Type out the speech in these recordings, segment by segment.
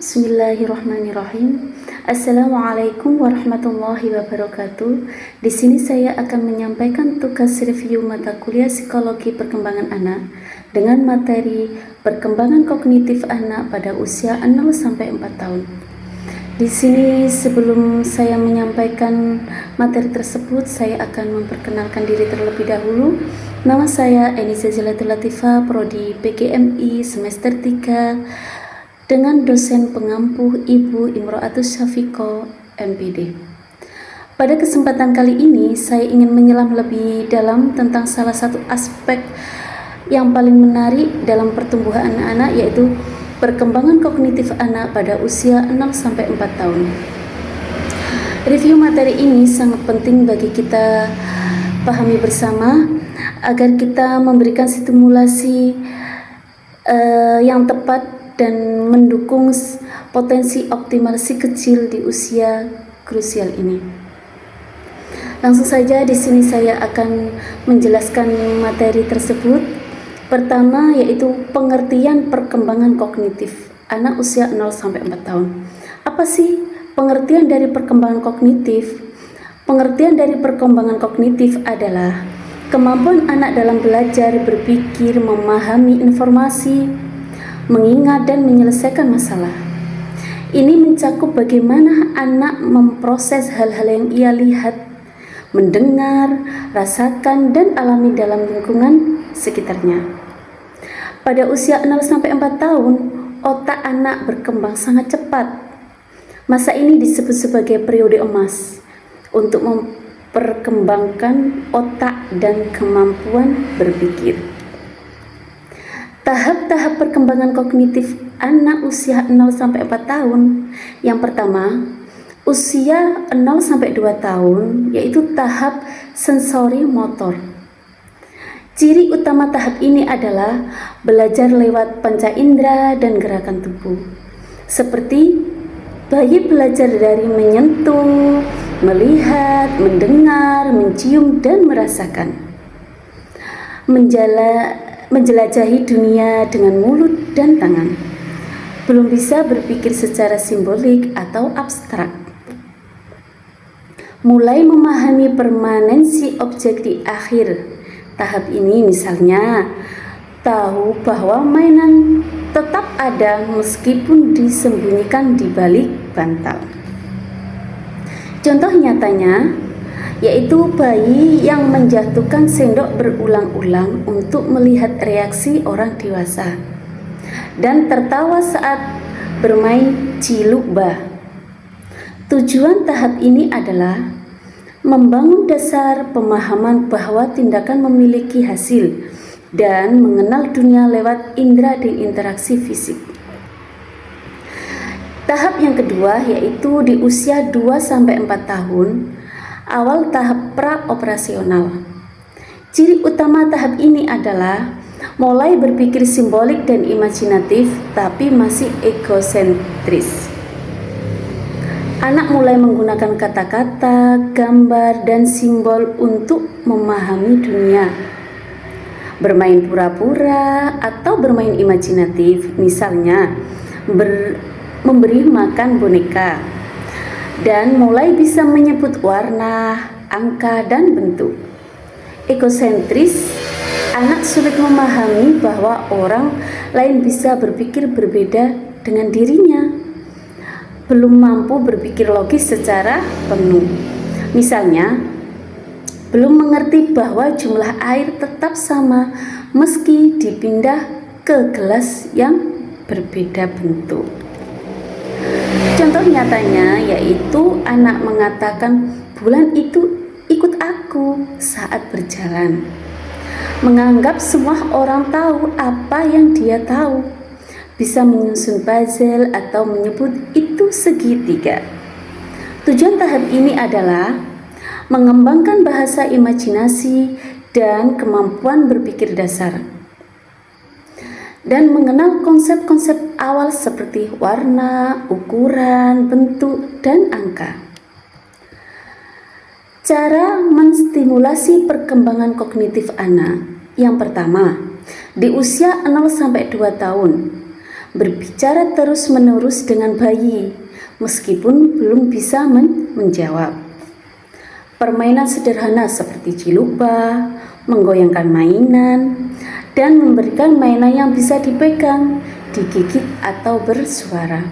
Bismillahirrahmanirrahim. Assalamualaikum warahmatullahi wabarakatuh. Di sini saya akan menyampaikan tugas review mata kuliah Psikologi Perkembangan Anak dengan materi perkembangan kognitif anak pada usia 0 sampai 4 tahun. Di sini sebelum saya menyampaikan materi tersebut, saya akan memperkenalkan diri terlebih dahulu. Nama saya Enisa Zalatul Latifah, Prodi PGMI semester 3 dengan dosen pengampu Ibu Imro'atus Syafiqah MPD. Pada kesempatan kali ini saya ingin menyelam lebih dalam tentang salah satu aspek yang paling menarik dalam pertumbuhan anak, yaitu perkembangan kognitif anak pada usia 0 sampai 4 tahun. Review materi ini sangat penting bagi kita pahami bersama agar kita memberikan stimulasi yang tepat dan mendukung potensi optimal si kecil di usia krusial ini. Langsung saja di sini saya akan menjelaskan materi tersebut. Pertama yaitu pengertian perkembangan kognitif anak usia 0 sampai 4 tahun. Apa sih pengertian dari perkembangan kognitif? Pengertian dari perkembangan kognitif adalah kemampuan anak dalam belajar, berpikir, memahami informasi, mengingat dan menyelesaikan masalah. Ini mencakup bagaimana anak memproses hal-hal yang ia lihat, mendengar, rasakan, dan alami dalam lingkungan sekitarnya. Pada usia 0 sampai 4 tahun, otak anak berkembang sangat cepat. Masa ini disebut sebagai periode emas untuk memperkembangkan otak dan kemampuan berpikir. Tahap-tahap perkembangan kognitif anak usia 0 sampai 4 tahun. Yang pertama, usia 0 sampai 2 tahun yaitu tahap sensori motor. Ciri utama tahap ini adalah belajar lewat panca indera dan gerakan tubuh. Seperti bayi belajar dari menyentuh, melihat, mendengar, mencium, dan merasakan. Menjelajahi dunia dengan mulut dan tangan. Belum bisa berpikir secara simbolik atau abstrak. Mulai memahami permanensi objek di akhir tahap ini, misalnya tahu bahwa mainan tetap ada meskipun disembunyikan di balik bantal. Contoh nyatanya yaitu bayi yang menjatuhkan sendok berulang-ulang untuk melihat reaksi orang dewasa dan tertawa saat bermain cilukba. Tujuan tahap ini adalah membangun dasar pemahaman bahwa tindakan memiliki hasil dan mengenal dunia lewat indera dan interaksi fisik. Tahap yang kedua yaitu di usia 2 sampai 4 tahun. Awal tahap pra-operasional. Ciri utama tahap ini adalah mulai berpikir simbolik dan imajinatif, tapi masih egosentris. Anak mulai menggunakan kata-kata, gambar, dan simbol untuk memahami dunia. Bermain pura-pura atau bermain imajinatif, misalnya memberi makan boneka. Dan mulai bisa menyebut warna, angka, dan bentuk. Egosentris, anak sulit memahami bahwa orang lain bisa berpikir berbeda dengan dirinya. Belum mampu berpikir logis secara penuh. Misalnya, belum mengerti bahwa jumlah air tetap sama meski dipindah ke gelas yang berbeda bentuk. Contoh nyatanya yaitu anak mengatakan bulan itu ikut aku saat berjalan. Menganggap semua orang tahu apa yang dia tahu. Bisa menyusun puzzle atau menyebut itu segitiga. Tujuan tahap ini adalah mengembangkan bahasa imajinasi dan kemampuan berpikir dasar, dan mengenal konsep-konsep awal seperti warna, ukuran, bentuk, dan angka. Cara menstimulasi perkembangan kognitif anak. Yang pertama, di usia 0 sampai 2 tahun, berbicara terus-menerus dengan bayi, meskipun belum bisa menjawab. Permainan sederhana seperti ciluba, menggoyangkan mainan, dan memberikan mainan yang bisa dipegang, digigit, atau bersuara.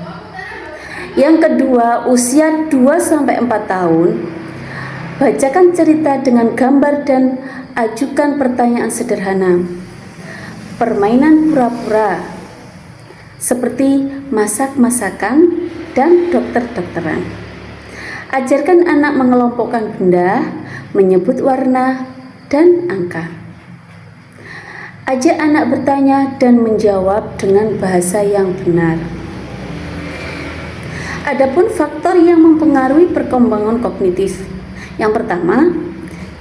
Yang kedua, usia 2-4 tahun, bacakan cerita dengan gambar dan ajukan pertanyaan sederhana. Permainan pura-pura seperti masak-masakan dan dokter-dokteran. Ajarkan anak mengelompokkan benda, menyebut warna dan angka. Ajak anak bertanya dan menjawab dengan bahasa yang benar. Adapun faktor yang mempengaruhi perkembangan kognitif. Yang pertama,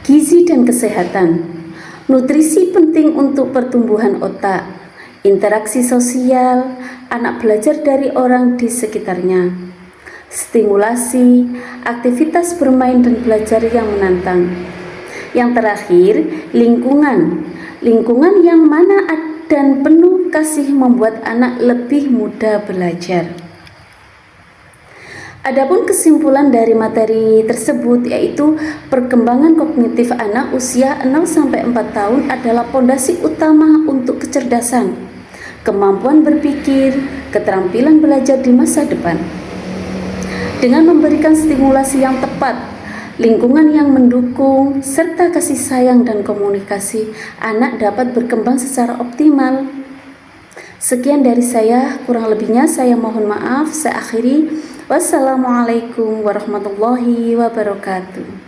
gizi dan kesehatan. Nutrisi penting untuk pertumbuhan otak, interaksi sosial, anak belajar dari orang di sekitarnya, stimulasi, aktivitas bermain dan belajar yang menantang. Yang terakhir, lingkungan yang mana dan penuh kasih membuat anak lebih mudah belajar. Adapun kesimpulan dari materi tersebut yaitu perkembangan kognitif anak usia 0-4 tahun adalah pondasi utama untuk kecerdasan, kemampuan berpikir, keterampilan belajar di masa depan. Dengan memberikan stimulasi yang tepat, lingkungan yang mendukung, serta kasih sayang dan komunikasi, anak dapat berkembang secara optimal. Sekian dari saya, kurang lebihnya saya mohon maaf. Saya akhiri. Wassalamualaikum warahmatullahi wabarakatuh.